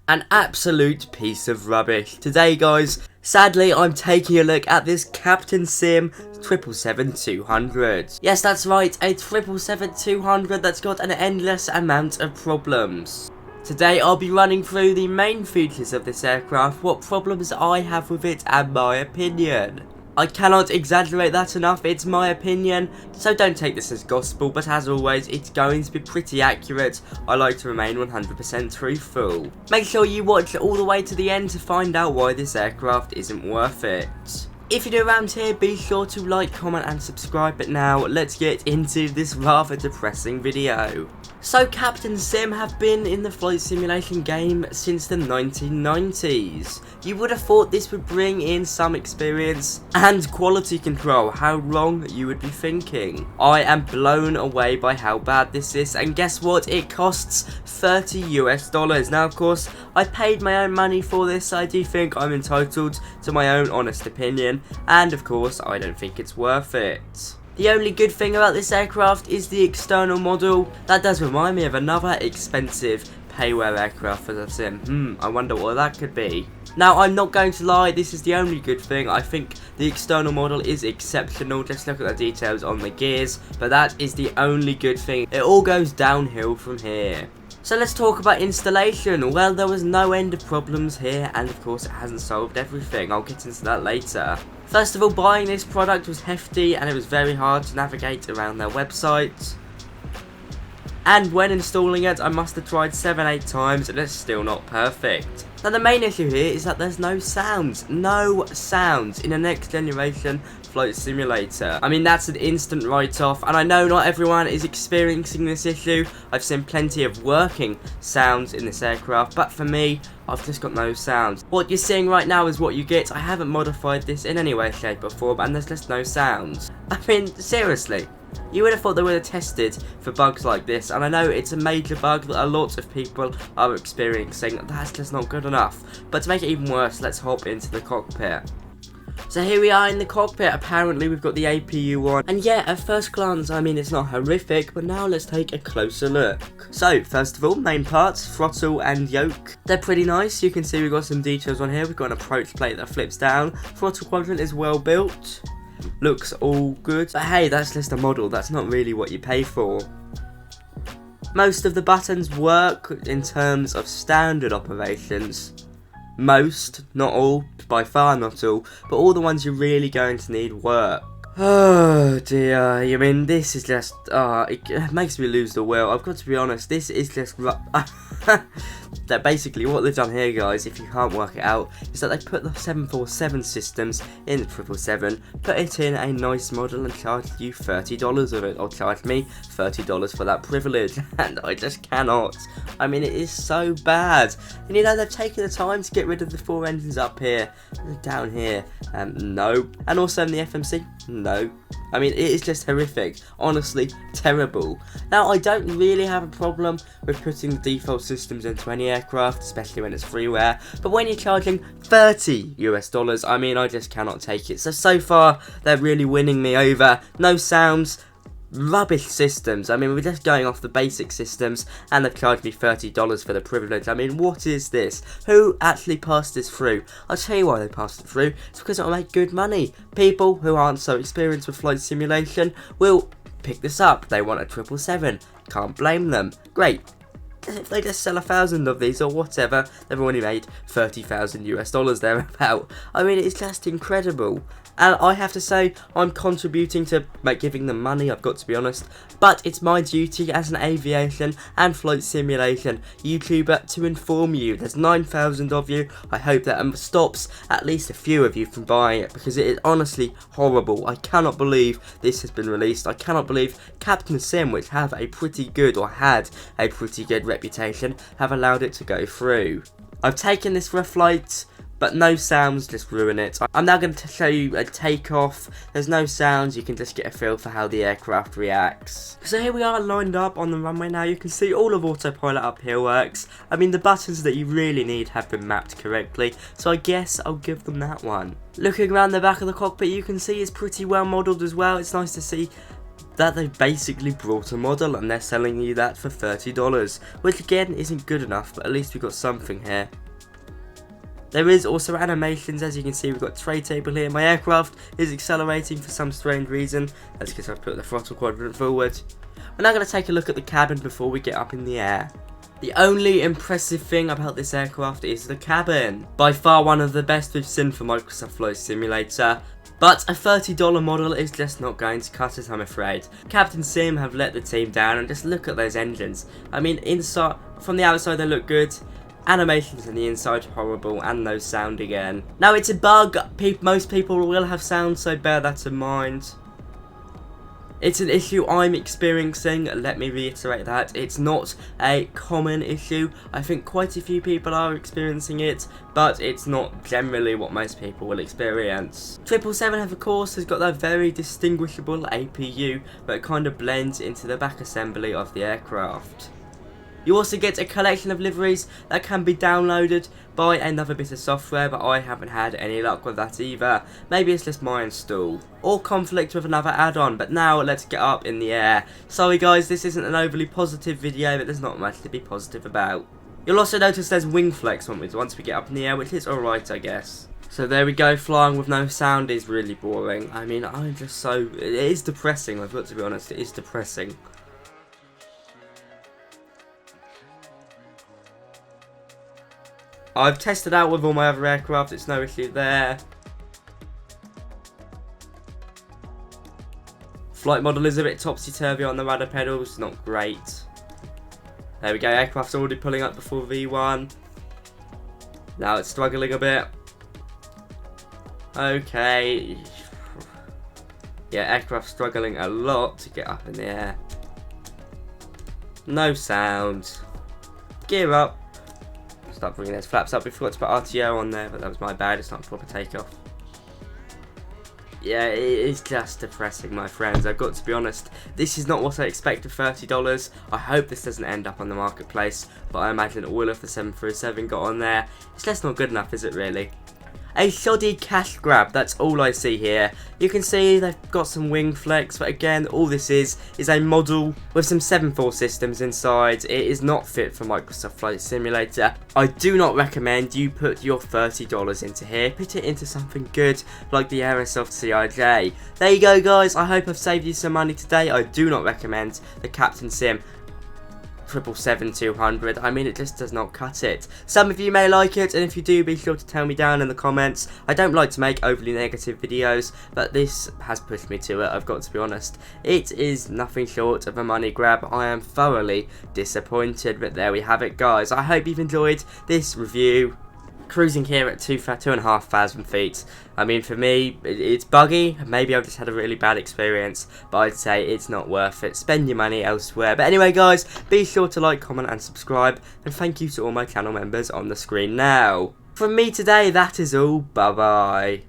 An absolute piece of rubbish. Today guys, sadly I'm taking a look at this Captain Sim 777-200. Yes, that's right, a 777-200 that's got an endless amount of problems. Today I'll be running through the main features of this aircraft, what problems I have with it, and my opinion. I cannot exaggerate that enough, it's my opinion, so don't take this as gospel, but as always, it's going to be pretty accurate. I like to remain 100% truthful. Make sure you watch all the way to the end to find out why this aircraft isn't worth it. If you're new around here, be sure to like, comment and subscribe, but now let's get into this rather depressing video. So Captain Sim have been in the flight simulation game since the 1990s. You would have thought this would bring in some experience and quality control. How wrong you would be thinking. I am blown away by how bad this is, and guess what? It costs $30 US. Now of course, I paid my own money for this, so I do think I'm entitled to my own honest opinion, and of course I don't think it's worth it. The only good thing about this aircraft is the external model. That does remind me of another expensive payware aircraft for the Sim. I wonder what that could be. Now, I'm not going to lie, this is the only good thing. I think the external model is exceptional. Just look at the details on the gears, but that is the only good thing. It all goes downhill from here. So let's talk about installation. Well, there was no end of problems here, and of course it hasn't solved everything. I'll get into that later. First of all, buying this product was hefty, and it was very hard to navigate around their website. And when installing it, I must have tried 7-8 times, and it's still not perfect. Now the main issue here is that there's no sounds. No sounds in a next generation flight simulator. I mean, that's an instant write-off, and I know not everyone is experiencing this issue. I've seen plenty of working sounds in this aircraft, but for me, I've just got no sounds. What you're seeing right now is what you get. I haven't modified this in any way, shape or form, and there's just no sounds. I mean, seriously. You would have thought they would have tested for bugs like this, and I know it's a major bug that a lot of people are experiencing. That's just not good enough. But to make it even worse, let's hop into the cockpit. So here we are in the cockpit. Apparently we've got the APU on, and yeah, at first glance, I mean, it's not horrific, but now let's take a closer look. So first of all, main parts, throttle and yoke. They're pretty nice. You can see we've got some details on here. We've got an approach plate that flips down. Throttle quadrant is well built. Looks all good, but hey, that's just a model, that's not really what you pay for. Most of the buttons work in terms of standard operations. Most, not all, by far not all, but all the ones you're really going to need work. Oh dear, I mean, this is just, it makes me lose the will. I've got to be honest, this is just that basically what they've done here, guys, if you can't work it out, is that they put the 747 systems in the 777, put it in a nice model and charged you $30 of it, or charged me $30 for that privilege, and I just cannot. I mean, it is so bad. And you know, they've taken the time to get rid of the 4 engines up here, down here, no. And also in the FMC, no. I mean, it is just horrific. Honestly, terrible. Now, I don't really have a problem with putting the default systems into any aircraft, especially when it's freeware. But when you're charging $30 US, I mean, I just cannot take it. So far, they're really winning me over. No sounds. Rubbish systems. I mean, we're just going off the basic systems, and they've charged me $30 for the privilege. I mean, what is this? Who actually passed this through? I'll tell you why they passed it through. It's because it'll make good money. People who aren't so experienced with flight simulation will pick this up. They want a 777. Can't blame them. Great. If they just sell 1,000 of these or whatever, they've already made $30,000 US thereabout. I mean, it's just incredible. And I have to say, I'm contributing to giving them money, I've got to be honest. But it's my duty as an aviation and flight simulation YouTuber to inform you. There's 9,000 of you. I hope that stops at least a few of you from buying it, because it is honestly horrible. I cannot believe this has been released. I cannot believe Captain Sim, which have a pretty good, or had a pretty good reputation, have allowed it to go through. I've taken this for a flight, but no sounds just ruin it. I'm now going to show you a takeoff. There's no sounds, you can just get a feel for how the aircraft reacts. So here we are lined up on the runway now. You can see all of autopilot up here works. I mean, the buttons that you really need have been mapped correctly, so I guess I'll give them that one. Looking around the back of the cockpit, you can see it's pretty well modelled as well. It's nice to see that they've basically brought a model and they're selling you that for $30, which again isn't good enough, but at least we've got something here. There is also animations. As you can see, we've got tray table here. My aircraft is accelerating for some strange reason. That's because I've put the throttle quadrant forward. We're now going to take a look at the cabin before we get up in the air. The only impressive thing about this aircraft is the cabin. By far one of the best we've seen for Microsoft Flight Simulator. But a $30 model is just not going to cut it, I'm afraid. Captain Sim have let the team down, and just look at those engines. I mean, inside, from the outside they look good. Animations on the inside horrible, and no sound again. Now it's a bug, most people will have sound, so bear that in mind. It's an issue I'm experiencing, let me reiterate that. It's not a common issue. I think quite a few people are experiencing it, but it's not generally what most people will experience. 777, of course, has got that very distinguishable APU, but it kind of blends into the back assembly of the aircraft. You also get a collection of liveries that can be downloaded by another bit of software, but I haven't had any luck with that either. Maybe it's just my install. Or conflict with another add-on, but now let's get up in the air. Sorry guys, this isn't an overly positive video, but there's not much to be positive about. You'll also notice there's wing flex once we get up in the air, which is alright, I guess. So there we go, flying with no sound is really boring. I mean, it is depressing, I've got to be honest, it is depressing. I've tested out with all my other aircraft, it's no issue there. Flight model is a bit topsy-turvy on the rudder pedals, not great. There we go, aircraft's already pulling up before V1. Now it's struggling a bit. Okay. Yeah, aircraft's struggling a lot to get up in the air. No sound. Gear up. Start bringing those flaps up. We forgot to put RTO on there, but that was my bad. It's not a proper takeoff. Yeah, it is just depressing, my friends. I've got to be honest. This is not what I expected for $30. I hope this doesn't end up on the marketplace, but I imagine all of the 737 got on there. It's just not good enough, is it really? A shoddy cash grab, that's all I see here. You can see they've got some wing flex, but again, all this is a model with some 7.4 systems inside. It is not fit for Microsoft Flight Simulator. I do not recommend you put your $30 into here. Put it into something good, like the Aerosoft CIJ. There you go, guys. I hope I've saved you some money today. I do not recommend the Captain Sim 777-200. I mean, it just does not cut it. Some of you may like it, and if you do, be sure to tell me down in the comments. I don't like to make overly negative videos, but this has pushed me to it, I've got to be honest. It is nothing short of a money grab. I am thoroughly disappointed, but there we have it, guys. I hope you've enjoyed this review. Cruising here at 2,500 feet. I mean, for me, it's buggy. Maybe I've just had a really bad experience, but I'd say it's not worth it. Spend your money elsewhere. But anyway, guys, be sure to like, comment, and subscribe. And thank you to all my channel members on the screen now. From me today, that is all. Bye-bye.